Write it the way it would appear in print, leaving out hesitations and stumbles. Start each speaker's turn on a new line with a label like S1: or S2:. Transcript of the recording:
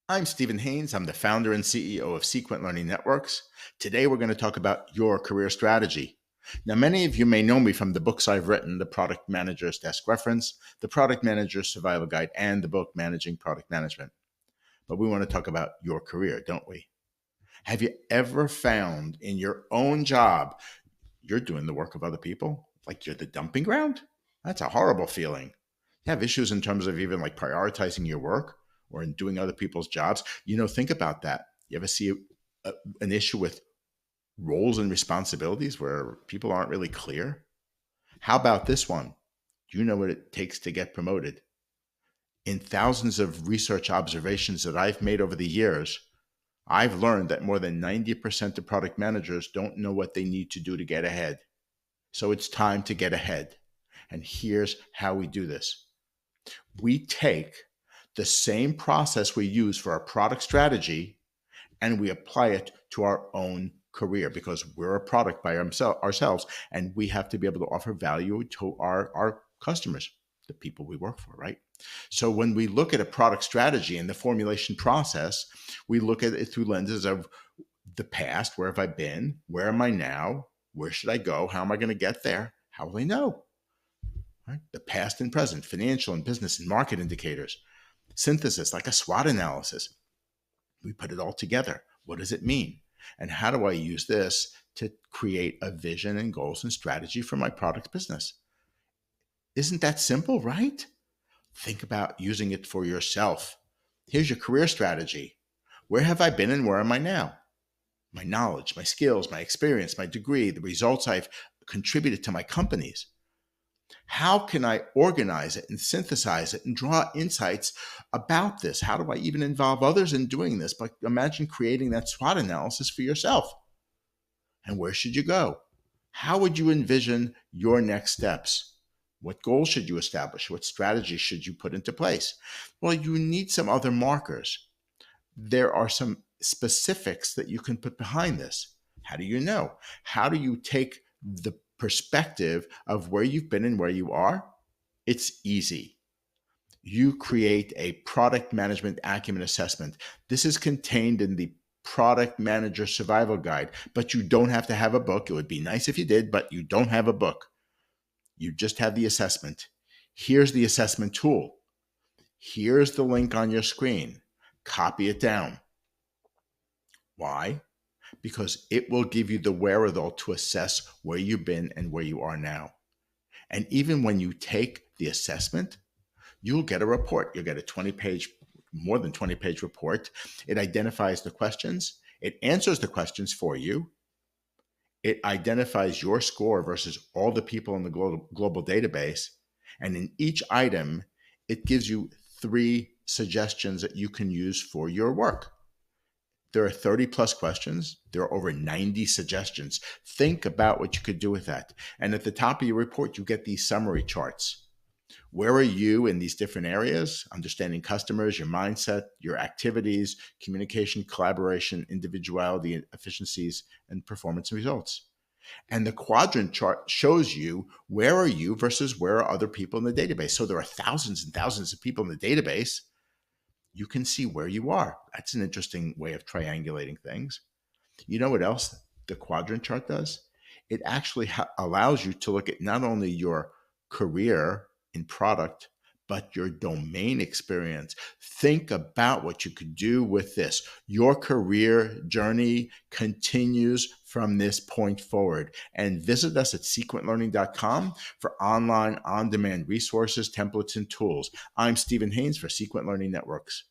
S1: I'm Stephen Haynes. I'm the founder and CEO of Sequent Learning Networks. Today, we're going to talk about your career strategy. Now, many of you may know me from the books I've written, The Product Manager's Desk Reference, The Product Manager's Survival Guide, and the book Managing Product Management. But we want to talk about your career, don't we? Have you ever found in your own job, you're doing the work of other people? Like you're the dumping ground? That's a horrible feeling. You have issues in terms of even like prioritizing your work or in doing other people's jobs. Think about that. You ever see an issue with roles and responsibilities where people aren't really clear? How about this one? Do you know what it takes to get promoted? In thousands of research observations that I've made over the years, I've learned that more than 90% of product managers don't know what they need to do to get ahead. So it's time to get ahead. And here's how we do this. We take the same process we use for our product strategy and we apply it to our own career because we're a product by ourselves and we have to be able to offer value to our customers, the people we work for, right? So when we look at a product strategy and the formulation process, we look at it through lenses of the past. Where have I been? Where am I now? Where should I go? How am I going to get there? How will I know? Right? The past and present, financial and business and market indicators, synthesis, like a SWOT analysis. We put it all together. What does it mean? And how do I use this to create a vision and goals and strategy for my product business? Isn't that simple, right? Think about using it for yourself. Here's your career strategy. Where have I been and where am I now? My knowledge, my skills, my experience, my degree, the results I've contributed to my companies. How can I organize it and synthesize it and draw insights about this? How do I even involve others in doing this? But imagine creating that SWOT analysis for yourself. And where should you go? How would you envision your next steps? What goals should you establish? What strategies should you put into place? Well, you need some other markers. There are some specifics that you can put behind this. How do you know? How do you take the perspective of where you've been and where you are? It's easy. You create a product management acumen assessment. This is contained in the Product Manager Survival Guide, but you don't have to have a book. It would be nice if you did, but you don't have a book. You just have the assessment. Here's the assessment tool. Here's the link on your screen. Copy it down. Why? Because it will give you the wherewithal to assess where you've been and where you are now. And even when you take the assessment, you'll get a report. You'll get a 20-page, more than 20-page report. It identifies the questions. It answers the questions for you. It identifies your score versus all the people in the global database. And in each item, it gives you 3 suggestions that you can use for your work. There are 30 plus questions. There are over 90 suggestions. Think about what you could do with that. And at the top of your report, you get these summary charts. Where are you in these different areas? Understanding customers, your mindset, your activities, communication, collaboration, individuality, efficiencies, and performance and results. And the quadrant chart shows you where are you versus where are other people in the database. So there are thousands and thousands of people in the database. You can see where you are. That's an interesting way of triangulating things. You know what else the quadrant chart does? It actually allows you to look at not only your career in product, but your domain experience. Think about what you could do with this. Your career journey continues from this point forward. And visit us at sequentlearning.com for online, on-demand resources, templates, and tools. I'm Stephen Haynes for Sequent Learning Networks.